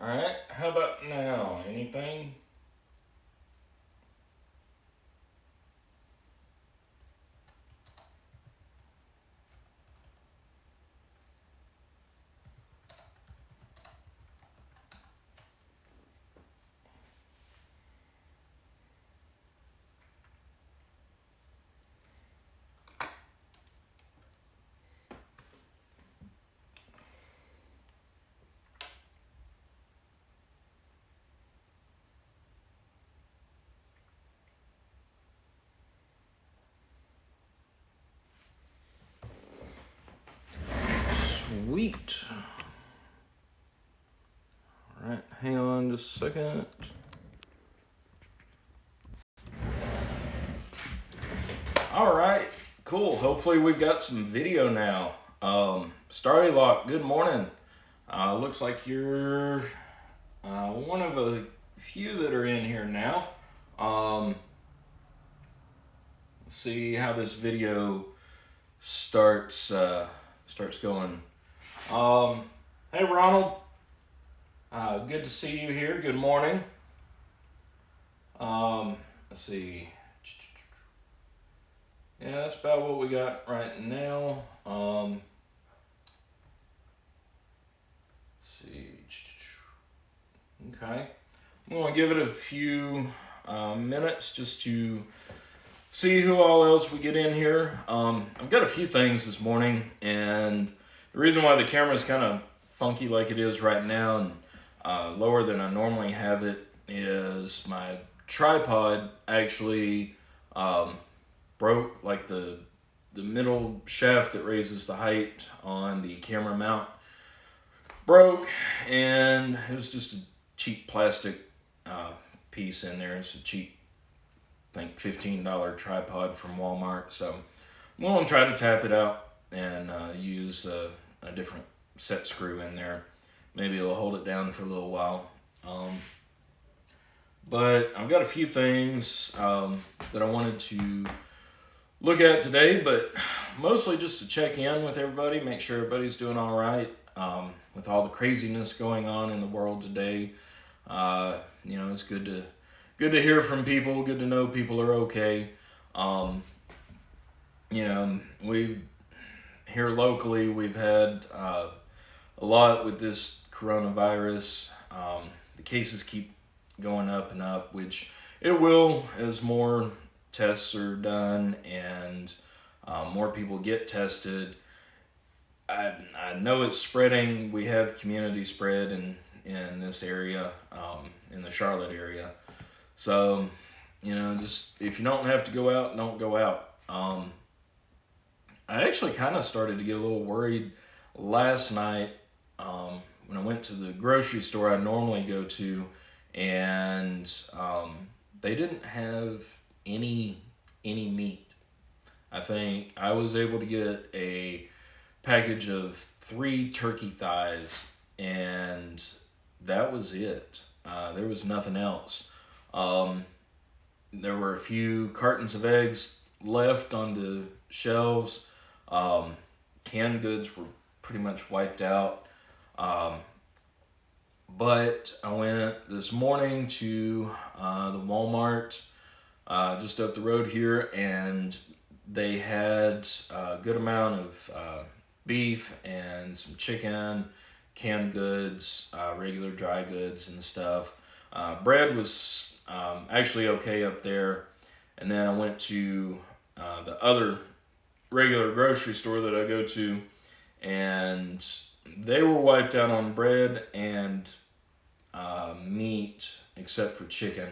Alright, how about now? Anything? Sweet. Alright, hang on just a second. Alright, cool. Hopefully we've got some video now. Starry Lock, good morning. Looks like you're one of a few that are in here now. Let's see how this video starts going. Hey Ronald, good to see you here. Good morning. Let's see. Yeah, that's about what we got right now. Let's see. Okay. I'm going to give it a few minutes just to see who all else we get in here. I've got a few things this morning, and the reason why the camera is kind of funky like it is right now and lower than I normally have it is my tripod actually broke, like the middle shaft that raises the height on the camera mount broke, and it was just a cheap plastic piece in there. It's a cheap, I think $15 tripod from Walmart. So I'm going to try to tap it out and use a different set screw in there. Maybe it'll hold it down for a little while. But I've got a few things that I wanted to look at today, but mostly just to check in with everybody, make sure everybody's doing all right. With all the craziness going on in the world today, it's good to hear from people. Good to know people are okay. We here locally we've had a lot with this coronavirus. The cases keep going up and up, which it will as more tests are done and more people get tested. I know it's spreading. We have community spread in this area, in the Charlotte area. So, just if you don't have to go out, don't go out. I actually kind of started to get a little worried last night when I went to the grocery store I normally go to, and they didn't have any meat. I think I was able to get a package of 3 turkey thighs, and that was it. There was nothing else. There were a few cartons of eggs left on the shelves. Canned goods were pretty much wiped out. But I went this morning to the Walmart just up the road here, and they had a good amount of beef and some chicken, canned goods, regular dry goods and stuff. Bread was actually okay up there. And then I went to the other regular grocery store that I go to, and they were wiped out on bread and meat except for chicken.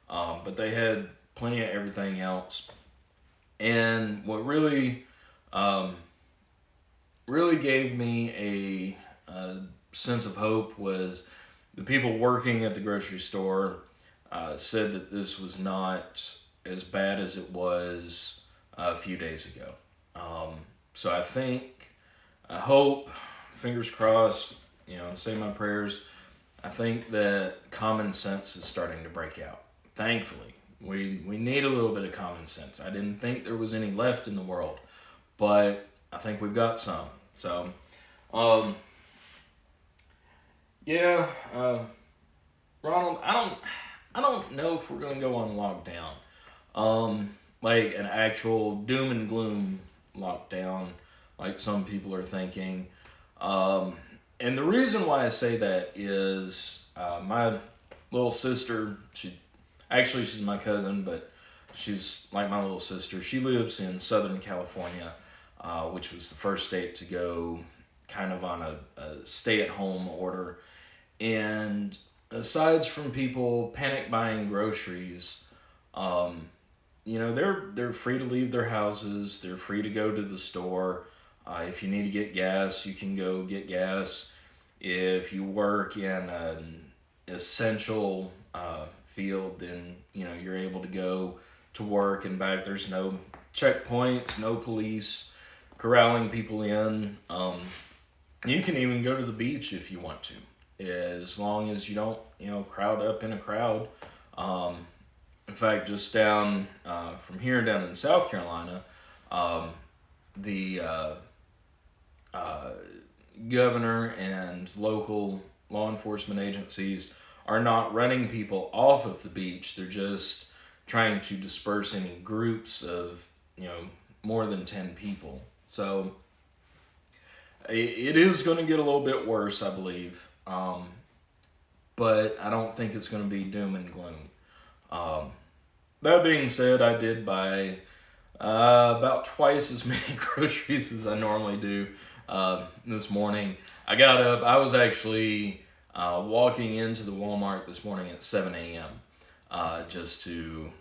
But they had plenty of everything else. And what really gave me a sense of hope was the people working at the grocery store said that this was not as bad as it was a few days ago. So I hope, fingers crossed, say my prayers. I think that common sense is starting to break out. Thankfully, we need a little bit of common sense. I didn't think there was any left in the world, but I think we've got some. So, Yeah, Ronald, I don't know if we're gonna go on lockdown. Like an actual doom and gloom lockdown, like some people are thinking. Um, and the reason why I say that is my little sister. She's my cousin, but she's like my little sister. She lives in Southern California, which was the first state to go kind of on a stay-at-home order. And aside from people panic buying groceries, um, they're free to leave their houses. They're free to go to the store. If you need to get gas, you can go get gas. If you work in an essential field, then you're able to go to work and back. There's no checkpoints, no police corralling people in. You can even go to the beach if you want to, as long as you don't crowd up in a crowd. Um, in fact, just down from here down in South Carolina, um, the uh, governor and local law enforcement agencies are not running people off of the beach. They're just trying to disperse any groups of more than 10 people. So it is going to get a little bit worse, I believe. But I don't think it's going to be doom and gloom. Um, that being said, I did buy about twice as many groceries as I normally do this morning. I got up. I was actually walking into the Walmart this morning at 7 a.m. Just to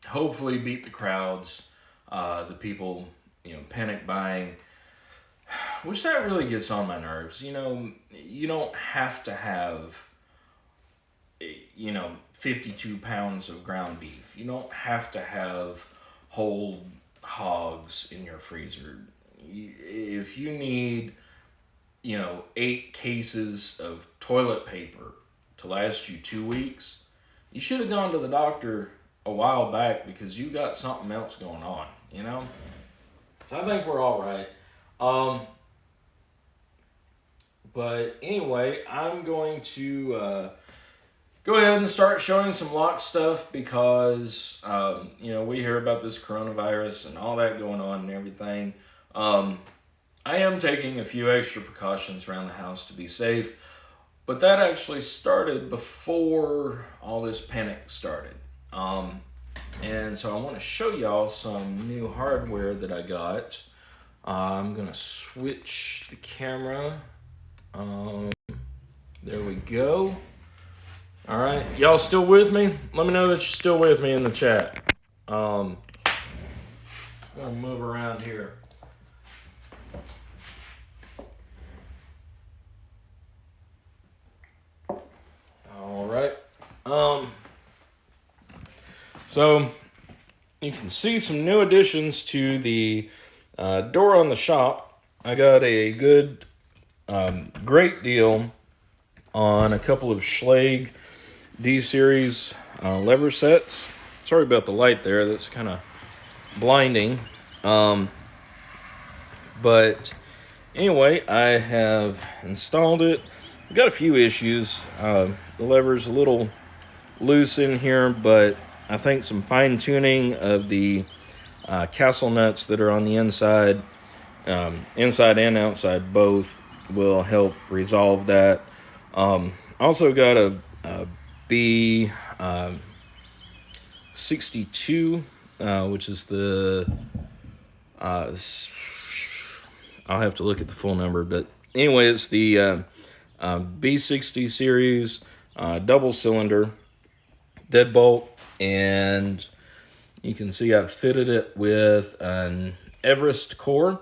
hopefully beat the crowds, the people, panic buying, which that really gets on my nerves. You don't have to have 52 pounds of ground beef. You don't have to have whole hogs in your freezer. If you need, 8 cases of toilet paper to last you 2 weeks, you should have gone to the doctor a while back because you got something else going on. So I think we're all right. Um, but anyway, I'm going to go ahead and start showing some lock stuff because we hear about this coronavirus and all that going on and everything. I am taking a few extra precautions around the house to be safe, but that actually started before all this panic started. And so I want to show y'all some new hardware that I got. I'm gonna switch the camera. There we go. All right, y'all still with me? Let me know that you're still with me in the chat. I'm gonna move around here. All right. So you can see some new additions to the door on the shop. I got a good, great deal on a couple of Schlage D-Series lever sets. Sorry about the light there. That's kind of blinding. But anyway, I have installed it. I've got a few issues. The lever's a little loose in here, but I think some fine tuning of the castle nuts that are on the inside, inside and outside both, will help resolve that. Also got a B 62, which is the I'll have to look at the full number, but anyway, it's the B60 series double cylinder deadbolt, and you can see I've fitted it with an Everest core.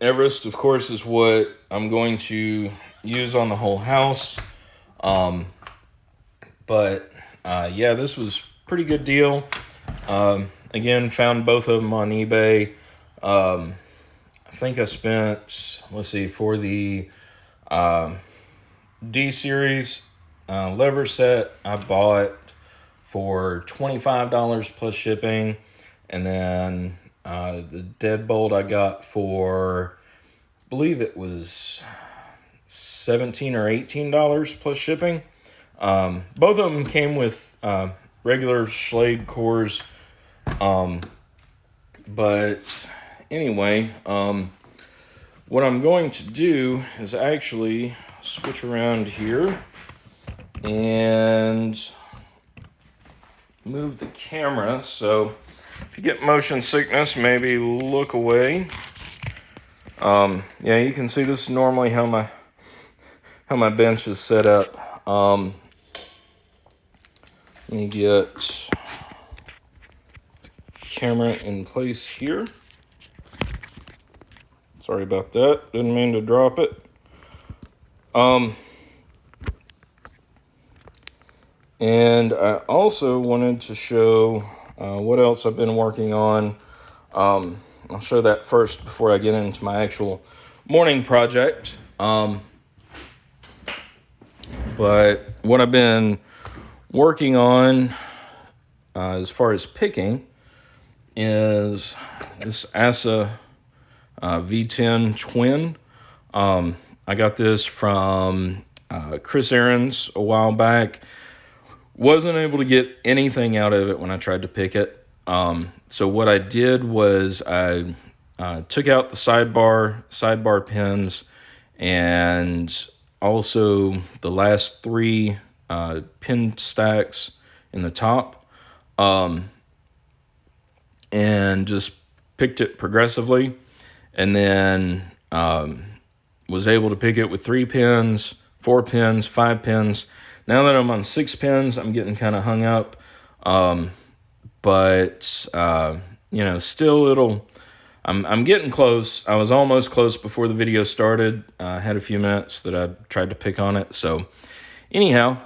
Everest, of course, is what I'm going to use on the whole house. But this was a pretty good deal. Again, found both of them on eBay. I think I spent, for the D-Series lever set, I bought for $25 plus shipping. And then the deadbolt I got for, I believe it was $17 or $18 plus shipping. Both of them came with regular Schlage cores. But anyway, what I'm going to do is actually switch around here and move the camera. So if you get motion sickness, maybe look away. Yeah, you can see this is normally how my bench is set up. Let me get camera in place here. Sorry about that. Didn't mean to drop it. And I also wanted to show what else I've been working on. I'll show that first before I get into my actual morning project. But what I've been working on as far as picking is this ASA V10 Twin. I got this from Chris Aaron's a while back. Wasn't able to get anything out of it when I tried to pick it. So what I did was I took out the sidebar pins, and also the last three pin stacks in the top, and just picked it progressively, and then was able to pick it with 3 pins, 4 pins, 5 pins. Now that I'm on 6 pins, I'm getting kind of hung up. But still I'm getting close. I was almost close before the video started. I had a few minutes that I tried to pick on it. So anyhow,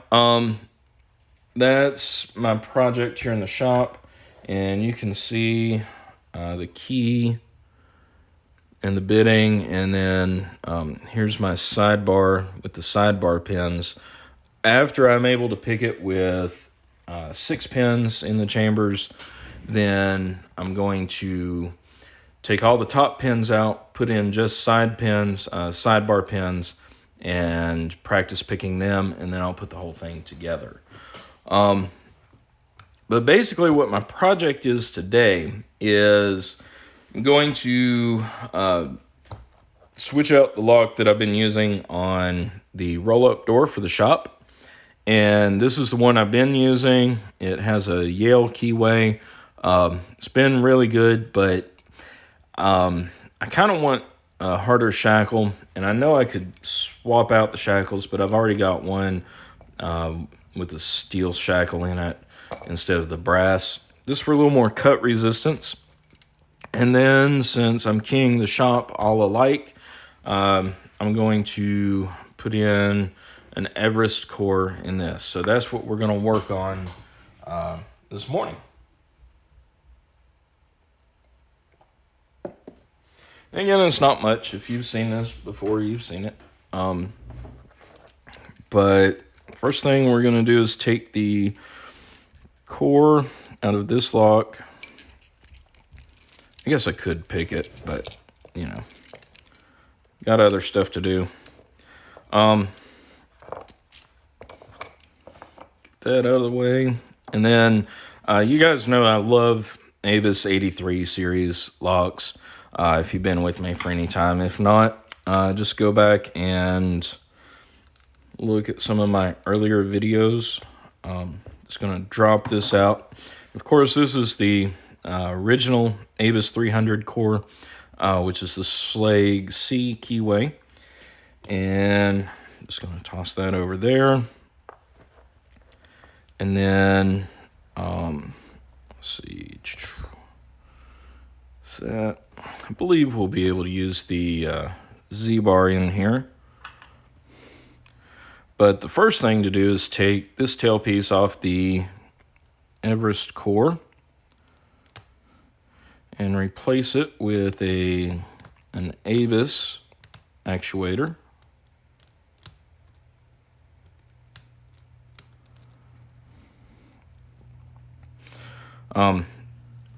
that's my project here in the shop. And you can see the key and the bitting. And then here's my sidebar with the sidebar pins. After I'm able to pick it with 6 pins in the chambers, then I'm going to take all the top pins out, put in just side pins, sidebar pins, and practice picking them, and then I'll put the whole thing together. But basically what my project is today is I'm going to switch out the lock that I've been using on the roll-up door for the shop. And this is the one I've been using. It has a Yale keyway. It's been really good, but I kind of want a harder shackle. And I know I could swap out the shackles, but I've already got one with a steel shackle in it instead of the brass. This for a little more cut resistance. And then since I'm keying the shop all alike, I'm going to put in an Everest core in this. So that's what we're going to work on this morning. And again, it's not much. If you've seen this before, you've seen it. But first thing we're going to do is take the core out of this lock. I guess I could pick it, but, got other stuff to do. Get that out of the way. And then you guys know I love Abus 83 series locks. If you've been with me for any time. If not, just go back and look at some of my earlier videos. Just going to drop this out. Of course, this is the original Abus 300 core, which is the Schlage C keyway. And I'm just going to toss that over there. And then, let's see. That, I believe we'll be able to use the Z-bar in here. But the first thing to do is take this tailpiece off the Everest core and replace it with an Abus actuator.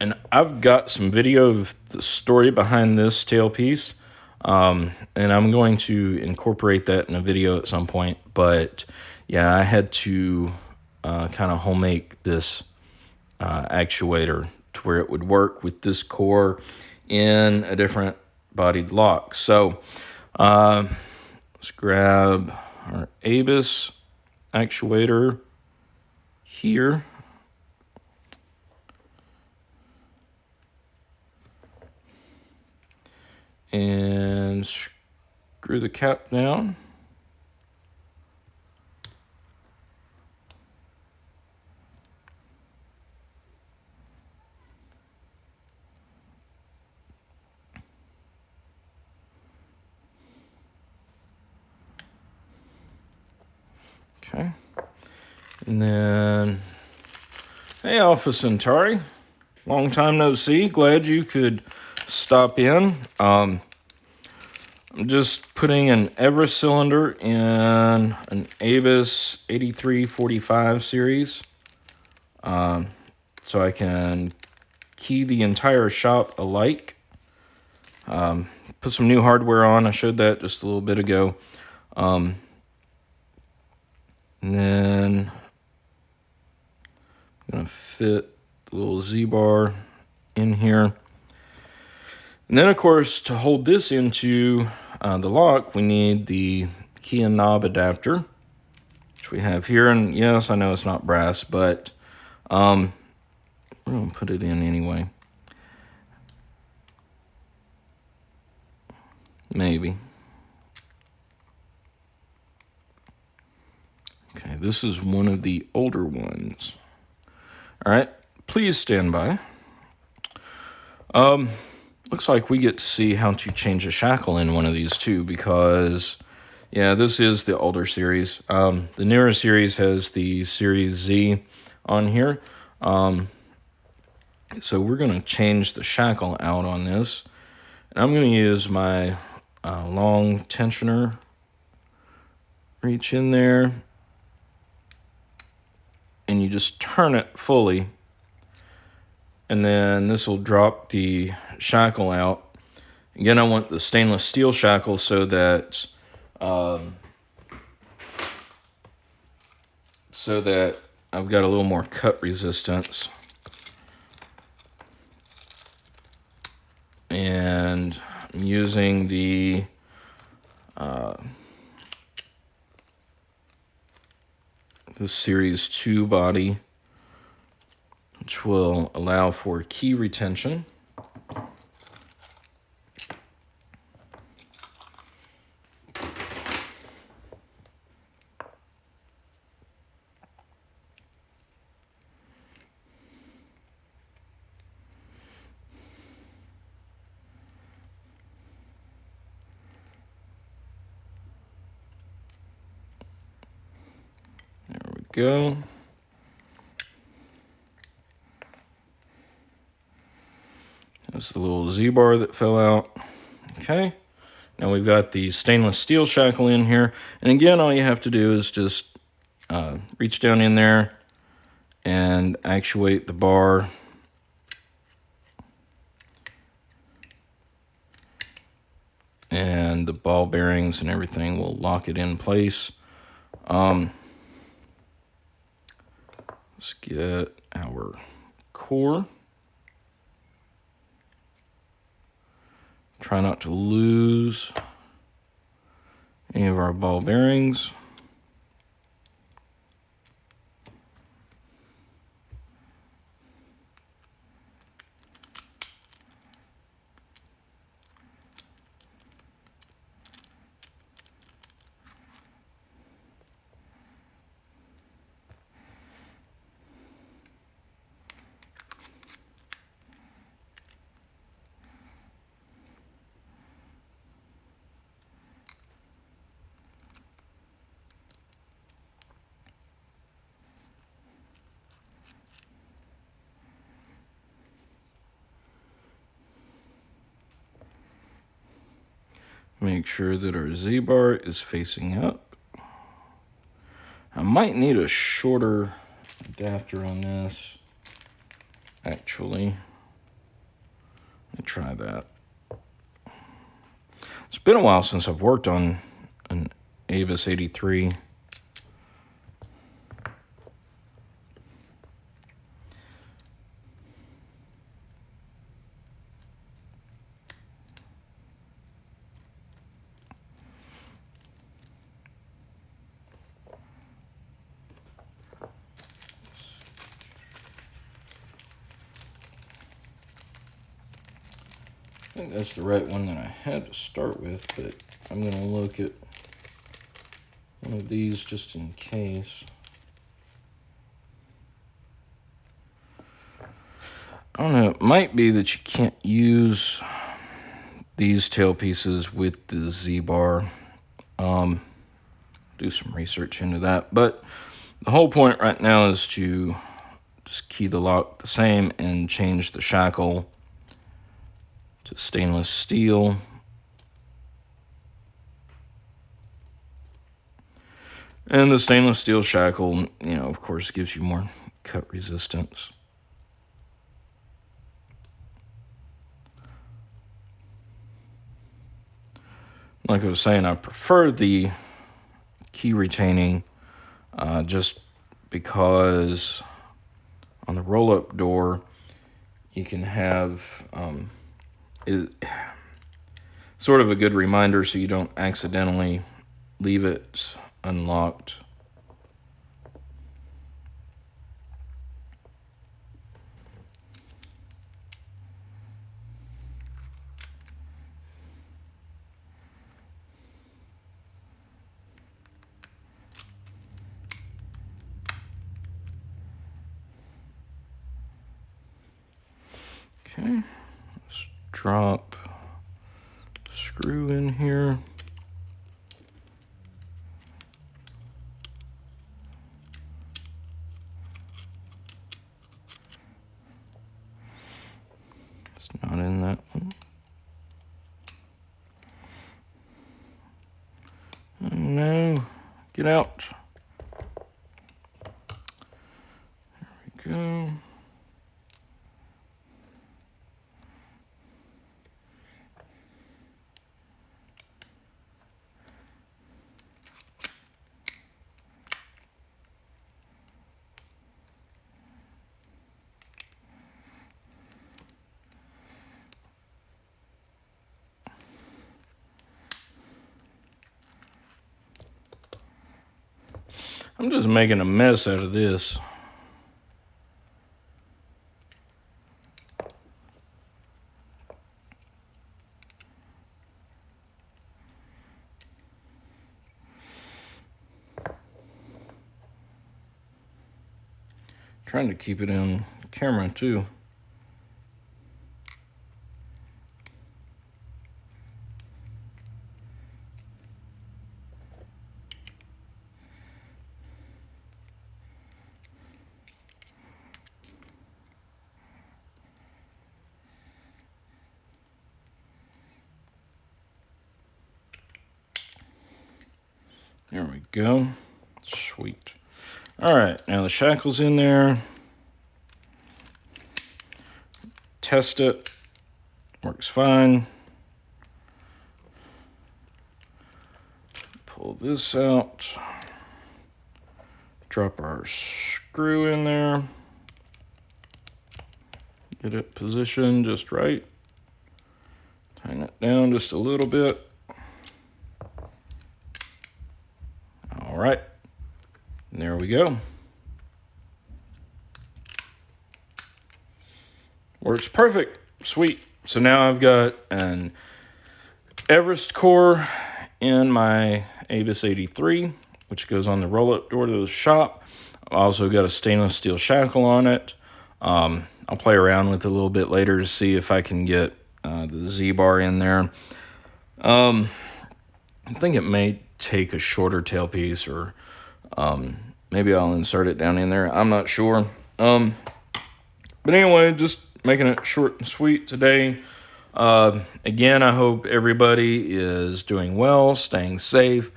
And I've got some video of the story behind this tailpiece. And I'm going to incorporate that in a video at some point. But yeah, I had to kind of homemake this actuator to where it would work with this core in a different bodied lock. So let's grab our ABUS actuator here. And screw the cap down. Okay. And then, hey, Alpha Centauri. Long time no see. Glad you could stop in. I'm just putting an Everest cylinder in an ABUS 8345 series. So I can key the entire shop alike. Put some new hardware on. I showed that just a little bit ago. And then I'm going to fit the little Z-bar in here. And then, of course, to hold this into the lock, we need the key and knob adapter, which we have here. And yes, I know it's not brass, but we're going to put it in anyway. Maybe. Okay, this is one of the older ones. All right, please stand by. Looks like we get to see how to change a shackle in one of these too, because, yeah, this is the older series. The newer series has the Series Z on here. So we're going to change the shackle out on this. And I'm going to use my long tensioner. Reach in there. And you just turn it fully. And then this will drop the shackle out. Again, I want the stainless steel shackle so that I've got a little more cut resistance. And I'm using the Series 2 body, which will allow for key retention. There we go. That's the little Z-bar that fell out. Okay. Now we've got the stainless steel shackle in here. And again, all you have to do is just reach down in there and actuate the bar. And the ball bearings and everything will lock it in place. Let's get our core. Try not to lose any of our ball bearings. Make sure that our Z-bar is facing up. I might need a shorter adapter on this, actually. Let me try that. It's been a while since I've worked on an Avis 83. I think that's the right one that I had to start with, but I'm going to look at one of these just in case. I don't know, it might be that you can't use these tailpieces with the Z-bar. Do some research into that, but the whole point right now is to just key the lock the same and change the shackle to stainless steel. And the stainless steel shackle, of course, gives you more cut resistance. Like I was saying, I prefer the key retaining just because on the roll-up door you can have sort of a good reminder so you don't accidentally leave it unlocked. Okay, let's drop the screw in here. It's not in that one. Oh no, get out. There we go. I'm just making a mess out of this. Trying to keep it in camera too. There we go. Sweet. All right, now the shackle's in there. Test it. Works fine. Pull this out. Drop our screw in there. Get it positioned just right. Tighten it down just a little bit. All right, and there we go. Works perfect. Sweet. So now I've got an Everest core in my Avis 83, which goes on the roll-up door to the shop. I've also got a stainless steel shackle on it. I'll play around with it a little bit later to see if I can get the Z-bar in there. I think it may take a shorter tailpiece, or maybe I'll insert it down in there. I'm not sure. But anyway, just making it short and sweet today. Again, I hope everybody is doing well, staying safe.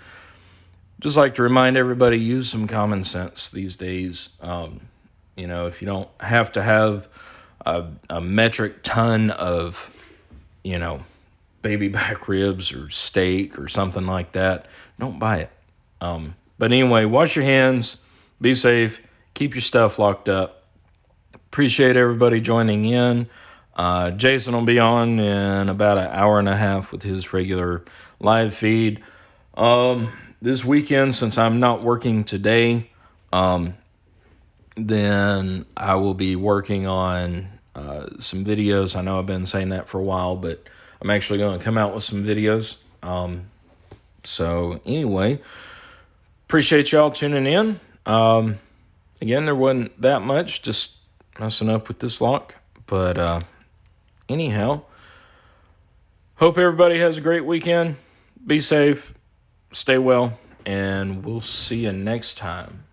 Just like to remind everybody, use some common sense these days. If you don't have to have a metric ton of, baby back ribs or steak or something like that, don't buy it. But anyway, wash your hands, be safe, keep your stuff locked up. Appreciate everybody joining in. Jason will be on in about an hour and a half with his regular live feed. This weekend, since I'm not working today, then I will be working on some videos. I know I've been saying that for a while, but I'm actually going to come out with some videos. So anyway, appreciate y'all tuning in. Again, there wasn't that much, just messing up with this lock. But anyhow, hope everybody has a great weekend. Be safe, stay well, and we'll see you next time.